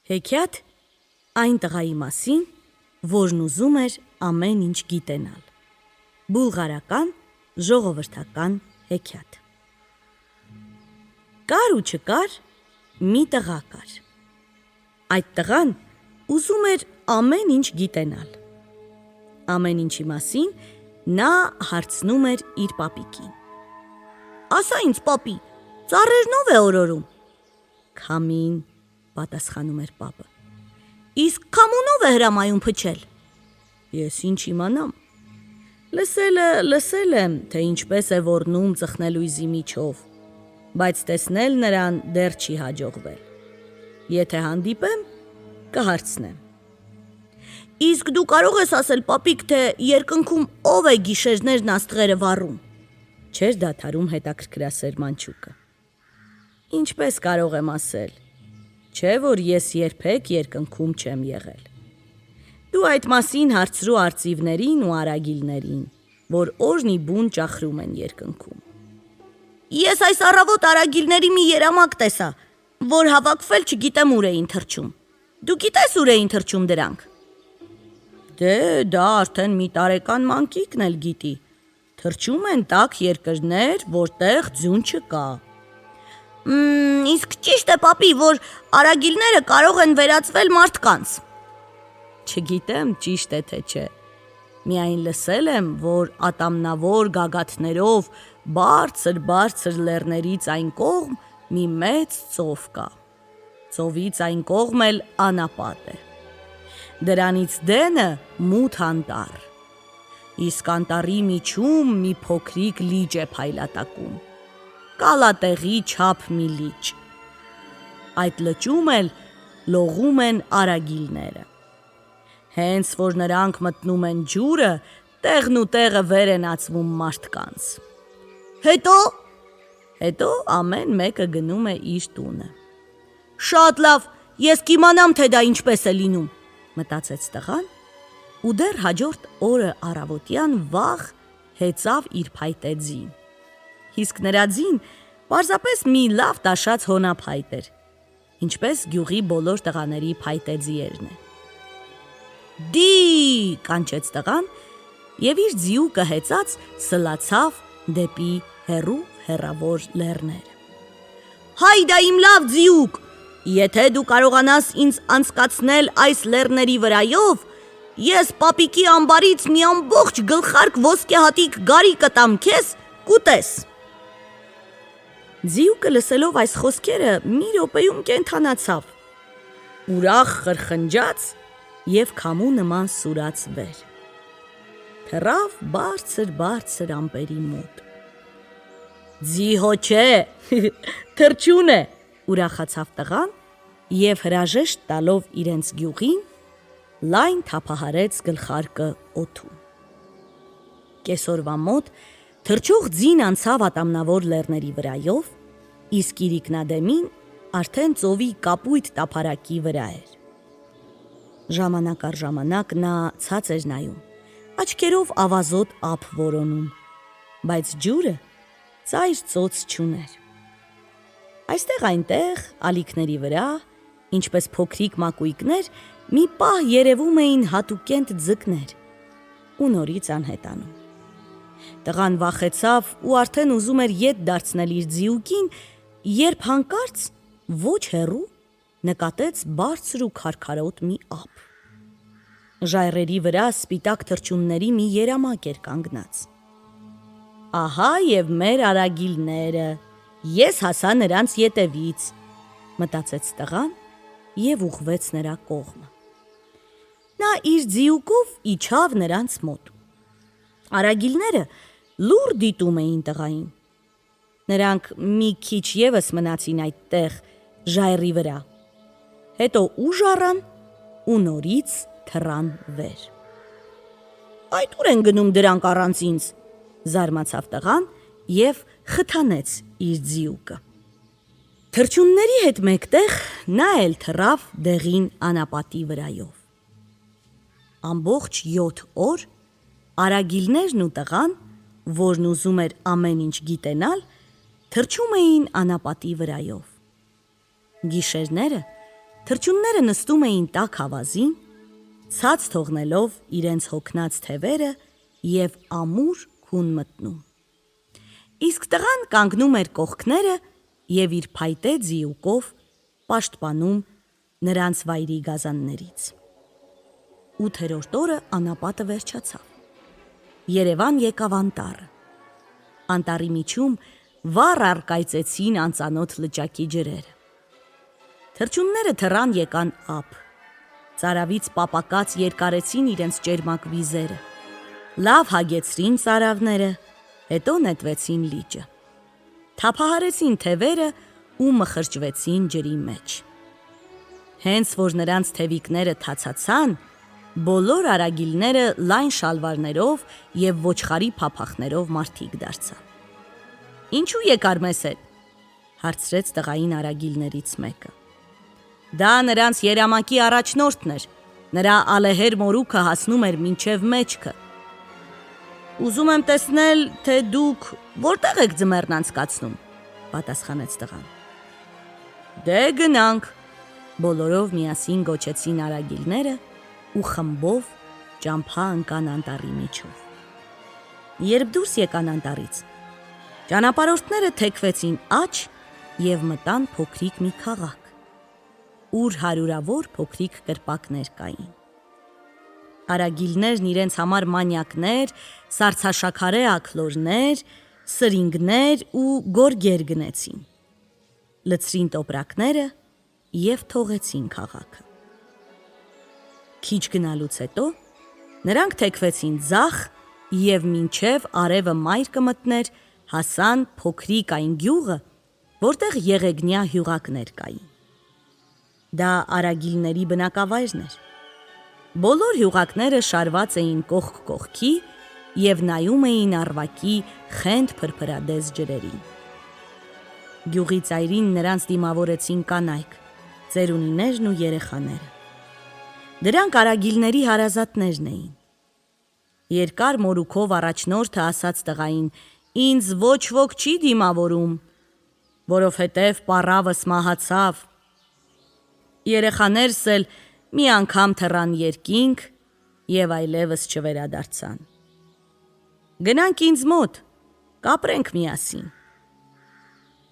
Հեքիաթ այն տղայի մասին, որն ուզում էր ամեն ինչ գիտենալ։ Բուլղարական ժողովրդական հեքիաթ։ Կար ու չկար մի տղա կար։ Այդ տղան ուզում էր ամեն ինչ գիտենալ։ Ամեն ինչի մասին նա հարցնում էր իր պապիկին։ Ասա ինձ, պապի, ծառերն ով է օրորում։ Քամին, պատասխանում էր պապը։ Իսկ քամունով է հրամայում փչել։ Ես ինչ իմանամ։ Լսել եմ, թե ինչպես է ոռնում ծխնելույզի միջով, բայց տեսնել նրան դեռ չի հաջողվել։ Եթե հանդիպեմ, կհարցնեմ։ Իսկ դու կարող ես ասել, պապիկ, թե երկնքում ով է գիշերներն աստղերը վառում։ Չէր դադարում հետաքրքրասեր մանչուկը։ Ինչպես կարող եմ ասել, չէ որ ես երբեք երկնքում չեմ եղել։ Դու այդ մասին հարցրու արծիվներին ու արագիլներին, որ օրնի բուն ճախրում են երկնքում։ Ես այս առավոտ արագիլների մի երամակ տեսա, որ հավաքվել չգիտեմ ուր էին թռչում։ Դու գիտես ուր էին թռչում դրանք։ Դե դա արդեն մի տարեկան մանկիկն էլ գիտի։ Թռչում են տաք երկրներ, որտեղ ձյուն չկա։ Իսկ ճիշտ է, պապի, որ արագիլները կարող են վերածվել մարդկանց։ Չգիտեմ ճիշտ է թե չէ։ Միայն լսել եմ, որ ատամնավոր գագաթներով բարձր լեռներից այն կողմ մի մեծ ծով կա։ Ծովից այն կողմ էլ անապատ է։ Դրանից դենը մութ անտառ։ Իսկ անտառի միջում մի փոքրիկ լիճ է փայլատակում։ Կալատեղի չափ մի լիճ։ Այդ լճում էլ լողում են արագիլները։ Հենց որ նրանք մտնում են ջուրը, տեղն ու տեղը վեր են ածվում մարդկանց։ Հետո ամեն մեկը գնում է իր տունը։ Շատ լավ, ես կիմանամ, թե դա ինչպես է լինում, մտածեց տղան, ու դեռ հաջորդ օրը առավոտյան վաղ հեծավ իր փայտե ձին։ Իսկ նրա ձին պարզապես մի լավ տաշած հոնափայտ էր, ինչպես գյուղի բոլոր տղաների փայտե ձիերն է։ Դի, կանչեց տղան, եւ իր ձիուկը հեծած սլացավ դեպի հեռավոր լեռները։ Հայդա իմ լավ ձիուկ, եթե դու կարողանաս ինձ անցկացնել այս լեռների վրայով, ես պապիկի ամբարից մի ամբողջ գլխարկ ոսկե հատիկ գարի կտամ քեզ, կուտես։ Ձիուկը լսելով այս խոսքերը մի րոպեում կենդանացավ, ուրախ խրխնջաց եւ քամու նման սուրաց վեր։ Թռավ բարձր ամպերի մոտ։ Ձի հո չէ, թռչուն է, ուրախացավ տղան եւ հրաժեշտ տալով իրենց գյուղին, լայն թափահարեց գլխարկը օդում։ Կեսօրվա մոտ թռչող ձին անցավ ատամնավոր լեռների վրայով, իսկ իրիկնադեմին արդեն ծովի կապույտ տափարակի վրա էր։ Ժամանակ առ ժամանակ նա ցած էր նայում, աչքերով ավազոտ ափ որոնում, բայց ջուրը ծայր ծոց չուներ։ Այստեղ այնտեղ ալիքների վրա, ինչպես փոքրիկ մակույկներ, մի պահ երևում էին հատուկենտ ձկներ ու նորից անհետանում։ Տղան վախեցավ ու արդեն ուզում էր ետ դարձնել իր ձիուկին, երբ հանկարծ ոչ հեռու նկատեց բարձր ու քարքարոտ մի ափ։ Ժայռերի վրա սպիտակ թռչունների մի երամակ էր կանգնած։ Ահա եւ մեր արագիլները, ես հասա նրանց ետևից, մտածեց տղան եւ ուղղվեց նրա կողմը։ Նա իր ձիուկով իջավ նրանց մոտ։ Արագիլները լուռ դիտում էին տղային։ Նրանք մի քիչ եւս մնացին այդտեղ ժայռի վրա, հետո ուժ առան ու նորից թռան վեր։ Այդ ուր են գնում դրանք առանց ինձ, զարմացավ տղան եւ խթանեց իր ձիուկը։ Թռչունների հետ մեկտեղ նա էլ թռավ դեղին անապատի վրայով։ Ամբողջ 7 օր արագիլներն ու տղան, որն ուզում էր ամեն ինչ գիտենալ, թռչում էին անապատի վրայով։ Գիշերները Թռչունները նստում էին տաք ավազին, ցած թողնելով իրենց հոգնած թևերը և ամուր քուն մտնում։ Իսկ տղան կանգնում էր կողքները և իր փայտե ձիուկով պաշտպանում նրանց վայրի գազաններից։ 8-րդ օրը անապատը վերջացավ։ Երևան եկավ անտառը։ Անտառի միջում վառ առկայծեցին անծանոթ լճակի ջրերը։ Թռչունները թռան եկան ափ, ծարավից պապակած երկարեցին իրենց ճերմակ վիզերը, լավ հագեցրին ծարավները, հետո նետվեցին լիճը, թափահարեցին թևերը ու մխրճվեցին ջրի մեջ։ Հենց որ նրանց թևիկները թացացան, բոլոր արագիլները լայն շալվարներով և ոչխարի փափախներով մարդիկ դարձան։ «Ինչու եկար մեզ հետ», հարցրեց տղային արագիլներից մեկը։ Դա նրանց երամակի առաջնորդն էր, նրա ալեհեր մորուքը հասնում էր մինչև մեջքը։ «Ուզում եմ տեսնել, թե դուք որտեղ եք ձմեռն անցկացնում», պատասխանեց տղան։ «Դե գնանք», բոլորով միասին գոչեցին արագիլները ու խմբով ճամփա ընկան անտառի միջով։ Երբ դուրս եկան անտառից, ճանապարհորդները թեքվեցին աջ և մտան փոքրիկ մի քաղաք, ուր հարյուրավոր փոքրիկ կրպակներ կային։ Արագիլներն իրենց համար մանյակներ, սառցաշաքարե աքլորներ, սրինգներ ու գորգեր գնեցին, լցրին տոպրակները և թողեցին քաղաքը։ Քիչ գնալուց հետո նրանք թեքվեցին ձախ և մինչև արևը մայր կմտներ հասան փոքրիկ այն գյուղը, որտեղ եղեգնյա հյուղակներ կային։ Դա արագիլների բնակավայրն էր։ Բոլոր հյուղակները շարված էին կողք կողքի և նայում էին առվակի խենթ փրփրադես ջրերին։ Գյուղի ծայրին նրանց դիմավորեցին կանայք, ծերունիներն ու երեխաները։ Դրանք արագիլների հարազատներն էին։ Երկար մորուքով առաջնորդը ասաց տղային. «Ինձ ոչ ոք չի դիմավորում, որովհետև պառավս մահացավ»։ Երեխաներս էլ մի անգամ թռան երկինք և այլևս չվերադարձան։ «Գնանք ինձ մոտ, կապրենք միասին»։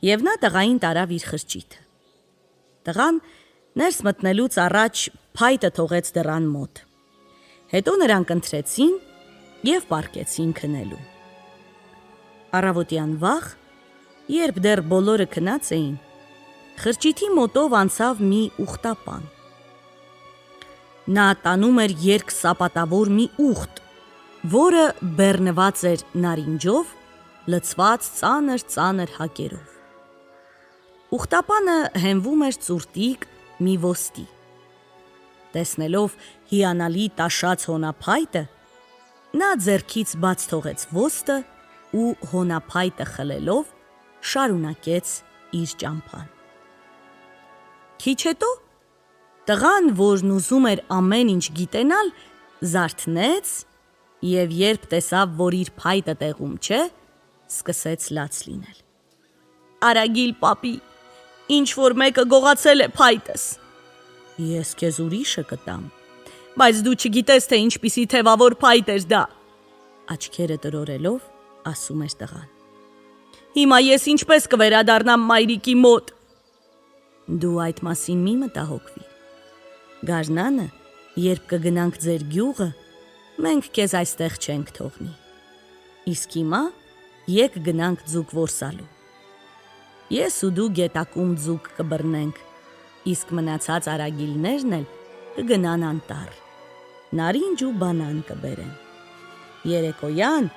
Եվ նա տղային տարավ իր խրճիթը։ Տղան ներս մտնելուց առաջ փայտը թողեց դռան մոտ։ Հետո նրանք ընթրեցին և պառկեցին քնելու։ Առավոտյան վաղ, երբ դեռ բոլորը քնած էին, խրճիթի մոտով անցավ մի ուղտապան։ Նա տանում էր երկսապատավոր մի ուղտ, որը բեռնված էր նարինջով, լցված ծանր հակերով։ Ուղտապանը հենվում էր ծուրտիկ մի ոսկի։ Տեսնելով հիանալի տաշած հոնափայտը, նա ձեռքից բաց թողեց ոստը ու հոնափայտը խլելով շարունակեց իր ճամփան։ Քիչ հետո տղան, որն ուզում էր ամեն ինչ գիտենալ, զարթնեց և երբ տեսավ, որ իր փայտը տեղում չէ, սկսեց լաց լինել։ «Արագիլ պապի, ինչ-որ մեկը գողացել է փայտս»։ «Ես քեզ ուրիշը կտամ»։ «Բայց դու չգիտես, թե ինչպիսի թևավոր փայտ էր դա», աչքերը տրորելով ասում էր տղան։ «Հիմա ես ինչպես կվերադառնամ մայրիկի մոտ»։ «Դու այդ մասին մի մտահոգվիր։ Գարնանը, երբ կգնանք ձեր գյուղը, մենք քեզ այստեղ չենք թողնի։ Իսկ հիմա եկ գնանք ձուկ որսալու։ Ես ու դու գետակում ձուկ կբռնենք, իսկ մնացած արագիլներն էլ կգնան անտառ, նարինջ ու բանան կբերեն։ Երեկոյան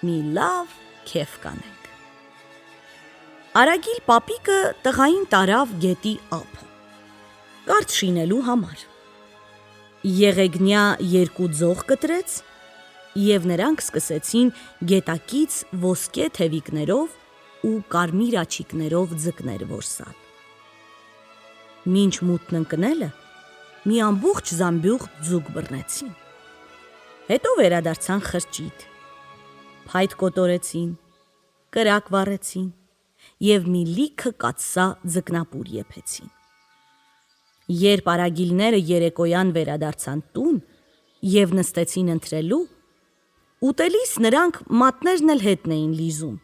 մի լավ քեֆ կանենք»։ Արագիլ պապիկը տղային տարավ գետի ափը, կարճ շինելու համար։ Եղեգնյա 2 ձող կտրեց, և նրանք սկսեցին գետակից ոսկե թևիկներով ու կարմիր աջիկներով ձկներ որսալ։ Մինչ մութն ընկնելը մի ամբողջ զամբյուղ ձուկ բռնեցին։ Հետո վերադարձան խրճիթ, փայտ կոտորեցին, կրակ վառեցին և մի լիքը կաթսա ձկնապուր եփեցին։ Երբ արագիլները երեկոյան վերադարձան տուն և նստեցին ընթրելու, ուտելիս նրանք մատներն էլ հետն էին լիզում,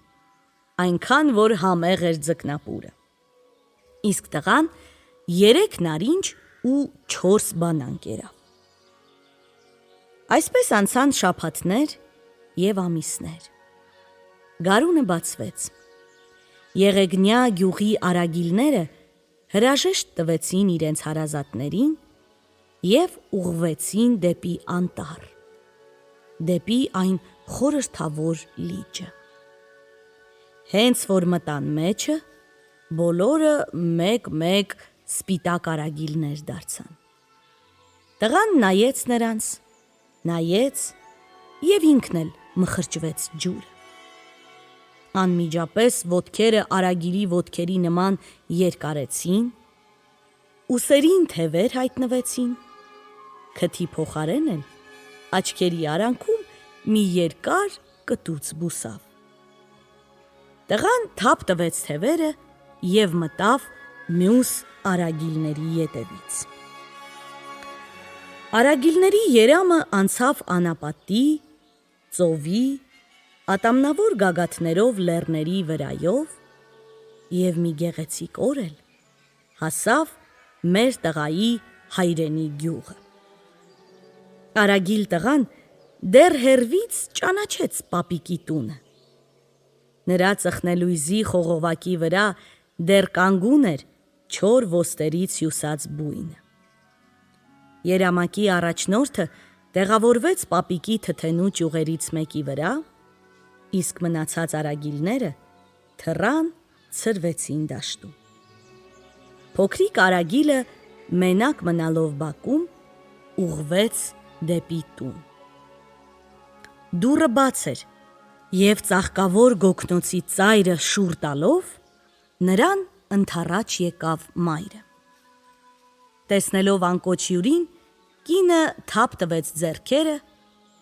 այնքան, որ համեղ էր ձկնապուրը։ Իսկ տղան 3 նարինջ ու 4 բանան կերավ։ Այսպես անցան շաբաթներ և ամիսներ։ Գարունը բացվեց։ Եղեգնյա գյուղի արագիլները հրաժեշտ տվեցին իրենց հարազատներին և ուղղվեցին դեպի անտառ, դեպի այն խորհրդավոր լիճը։ Հենց որ մտան մեջը, բոլորը մեկ-մեկ սպիտակ արագիլներ դարձան։ Տղան նայեց նրանց, նայեց և ինքն էլ մխրճվեց ջուրը։ Անմիջապես ոտքերը արագիլի ոտքերի նման երկարեցին, ուսերին թևեր հայտնվեցին, քթի փոխարեն էլ աչքերի արանքում մի երկար կտուց բուսավ։ Տղան թափ տվեց թևերը և մտավ մյուս արագիլների ետևից։ Արագիլների երամը անցավ անապատի, ծովի, ատամնավոր գագաթներով լեռների վրայով և մի գեղեցիկ օր էլ հասավ մեր տղայի հայրենի գյուղը։ Արագիլ տղան դեռ հեռվից ճանաչեց պապիկի տունը։ Նրա ծխնելույզի խողովակի վրա դեռ կանգուն էր չոր ոստերից հյուսած բույնը։ Երամակի առաջնորդը տեղավորվեց պապիկի թթենու ճյուղերից մեկի վրա, իսկ մնացած արագիլները թռան, ցրվեցին դաշտում։ Փոքրիկ արագիլը մենակ մնալով բակում ուղղվեց դեպի տուն։ Դուռը բաց էր, և ծաղկավոր գոգնոցի ծայրը շուռ տալով նրան ընդառաջ եկավ մայրը։ Տեսնելով անկոչ հյուրին, կինը թափ տվեց ձեռքերը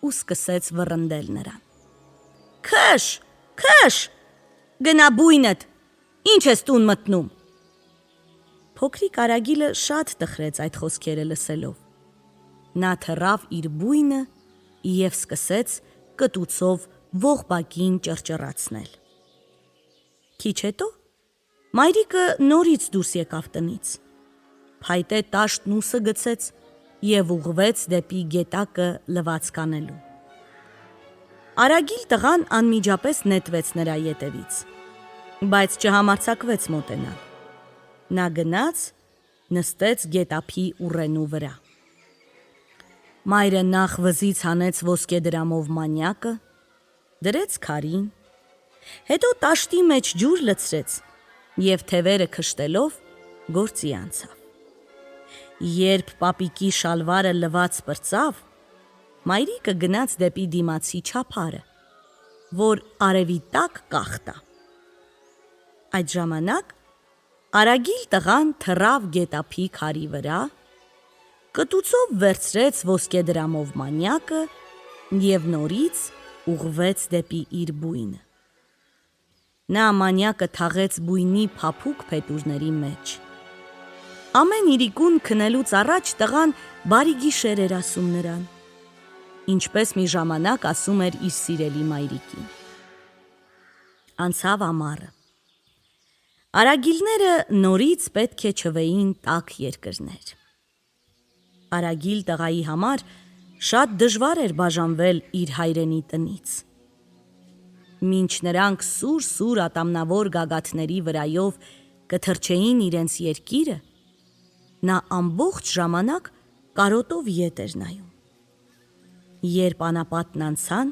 ու սկսեց վռնդել նրան։ «Քշ, քշ, գնա բույնդ, ինչ ես տուն մտնում»։ Փոքրիկ արագիլը շատ տխրեց այդ խոսքերը լսելով։ Նա թռավ իր բույնը և սկսեց կտուցով ողբակին ճռճռացնել։ Քիչ հետո մայրիկը նորից դուրս եկավ տնից, փայտե տաշտն ուսը գցեց և ուղղվեց դեպի գետակը լվացկանելու։ Արագիլ տղան անմիջապես նետվեց նրա ետևից, բայց չհամարձակվեց մոտենալ։ Նա գնաց, նստեց գետափի ուռենու վրա։ Մայրը նախ վզից հանեց ոսկեդրամով մանյակը, դրեց քարին, հետո տաշտի մեջ ջուր լցրեց և թևերը քշտելով գործի անցավ։ Երբ պապիկի շալվարը լված պրծավ, մայրիկը գնաց դեպի դիմացի չափարը, որ արևի տակ կախ տա։ Այդ ժամանակ արագիլ տղան թռավ գետափի քարի վրա, կտուցով վերցրեց ոսկեդրամով մանյակը և նորից ուղղվեց դեպի իր բույնը։ Նա մանյակը թաղեց բույնի փափուկ փետուրների մեջ։ Ամեն իրիկուն քնելուց առաջ տղան բարի գիշեր էր ասում նրան, ինչպես մի ժամանակ ասում էր իր սիրելի մայրիկին։ Անցավ ամառը։ Արագիլները նորից պետք է չվեին տաք երկրներ։ Արագիլ տղայի համար շատ դժվար էր բաժանվել իր հայրենի տնից։ Մինչ նրանք սուր ատամնավոր գագաթների վրայով կթռչեին իրենց երկիրը, նա ամբողջ ժամանակ կարոտով ետ էր նայում։ Երբ անապատն անցան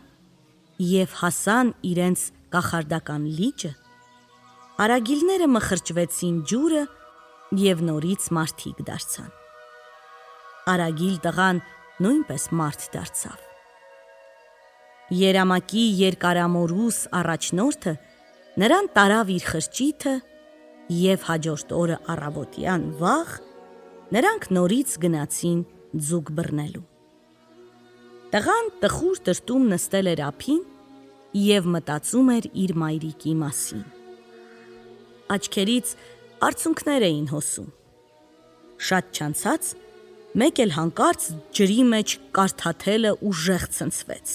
և հասան իրենց կախարդական լիճը, արագիլները մխրճվեցին ջուրը և նորից մարդիկ դարձան։ Արագիլ տղան նույնպես մարդ դարձավ։ Երամակի երկարամորուս առաջնորդը նրան տարավ իր խրճիթը և հաջորդ օրը առավոտյան վաղ նրանք նորից գնացին ձուկ բռնելու։ Տղան տխուր տրտում նստել էր ափին և մտածում էր իր մայրիկի մասին։ Աչքերից արցունքներ էին հոսում։ Շատ չանցած, մեկ էլ հանկարծ ջրի մեջ կարթաթելը ուժեղ ցնցվեց։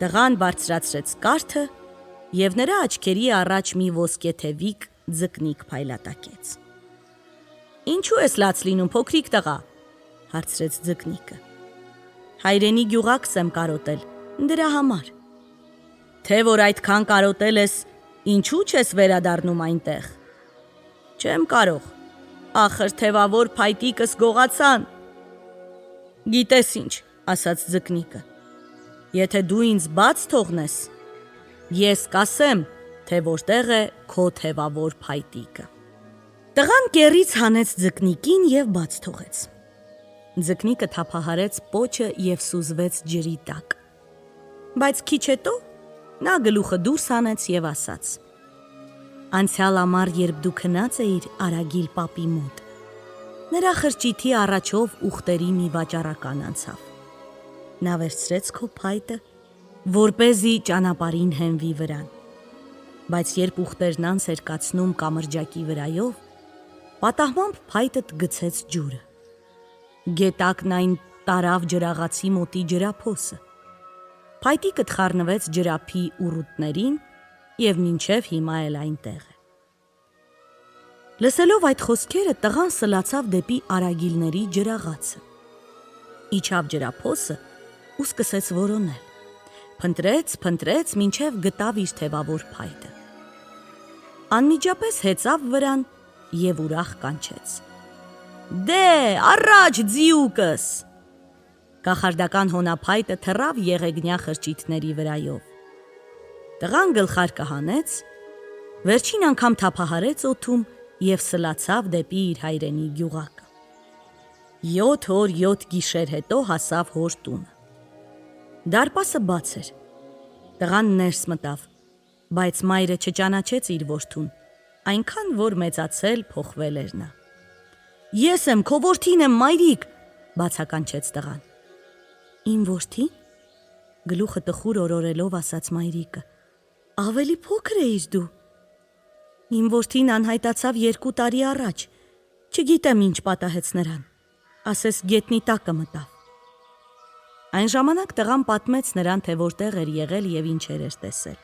Տղան բարձրացրեց կարթը և նրա աչքերի առաջ մի ոսկեթևիկ ձկնիկ փայլատակեց։ «Ինչու ես լաց լինում, փոքրիկ տղա», հարցրեց ձկնիկը։ «Հայրենի գյուղակս եմ կարոտել, դրա համար»։ «Թե որ այդքան կարոտել ես, ինչու չես վերադառնում այնտեղ»։ «Չեմ կարող, ախր թևավոր փայտիկս գողացան»։ «Գիտես ինչ», ասաց ձկնիկը, «եթե դու ինձ բաց թողնես, ես կասեմ, թե որտեղ է քո թևավոր փայտիկը»։ Տղան կեռից հանեց ձկնիկին և բաց թողեց։ Ձկնիկը թափահարեց պոչը և սուզվեց ջրի տակ։ Բայց քիչ հետո նա գլուխը դուրս հանեց և ասաց. «Անցյալ ամառ, երբ դու քնած էիր Արագիլ պապի մոտ, նրա խրճիթի առաջով ուղտերի մի վաճառական անցավ։ Նա վերցրեց քո փայտը, որպեսզի ճանապարհին հենվի վրան, բայց երբ ուղտերն անց էր կացնում կամրջակի վրայով, պատահմամբ փայտդ գցեց ջուրը։ Գետակն այն տարավ ջրաղացի մոտի ջրափոսը։ Փայտիկդ խառնվեց ջրափի ուռուտներին և մինչև հիմա էլ այնտեղ է»։ Լսելով այդ խոսքերը, տղան սլացավ դեպի արագիլների ջրաղացը։ Իջավ ջրափոսը ու սկսեց որոնել։ Փնտրեց, մինչև գտավ իր թևավոր փայտը։ Անմիջապես հեծավ վրան և ուրախ կանչեց. «Դե, առաջ ձիուկս»։ Կախարդական հոնափայտը թռավ եղեգնյա խրճիթների վրայով։ Տղան գլխարկը հանեց, վերջին անգամ թափահարեց օդում և սլացավ դեպի իր հայրենի գյուղակը։ 7 օր 7 գիշեր հետո հասավ հոր տունը։ Դարպասը բաց էր։ Տղան ներս մտավ, բայց մայրը չճանաչեց իր որդուն, այնքան որ մեծացել, փոխվել էր նա։ «Ես եմ, քո որդին եմ, մայրիկ», բացականչեց տղան։ «Իմ որդի՞ն», գլուխը տխուր օրորելով ասաց մայրիկը, «ավելի փոքր էիր դու»։ «Իմ որդին անհայտացավ 2 տարի առաջ, չգիտեմ ինչ պատահեց նրան, ասես գետնի տակը մտավ»։ Այն ժամանակ տղան պատմեց նրան, թե որտեղ էր եղել և ինչեր էր տեսել։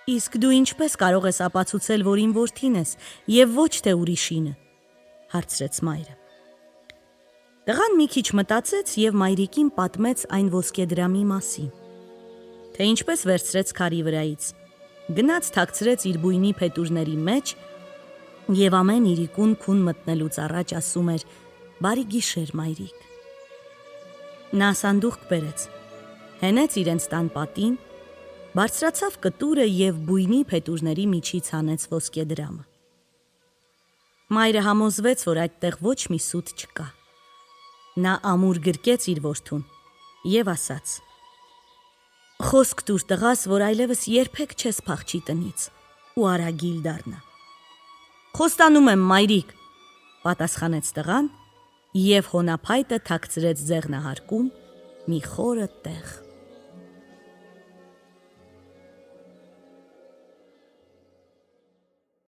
«Իսկ դու ինչպես կարող ես ապացուցել, որ իմ որդին ես և ոչ թե ուրիշինը», հարցրեց մայրը։ Տղան մի քիչ մտածեց և մայրիկին պատմեց այն ոսկեդրամի մասին, թե ինչպես վերցրեց քարի վրայից, գնաց թաքցրեց իր բույնի փետուրների մեջ և ամեն իրիկուն քուն մտնելուց առաջ ասում էր. «Բարի գիշեր, մայրիկ»։ Նա սանդուղք բերեց, հենեց իրենց տան պատին, բարձրացավ կտուրը և բույնի փետուրների միջից հանեց ոսկեդրամը։ Մայրը համոզվեց, որ այդտեղ ոչ մի սուտ չկա։ Նա ամուր գրկեց իր որդուն և ասաց. «Խոսք տուր տղաս, որ այլևս երբեք չես փախչի տնից ու Արագիլ դառնա»։ «Խոստանում եմ, մայրիկ», պատասխանեց տղան և հոնափայտը թաքցրեց ձեղնահարկում մի խորը տեղ։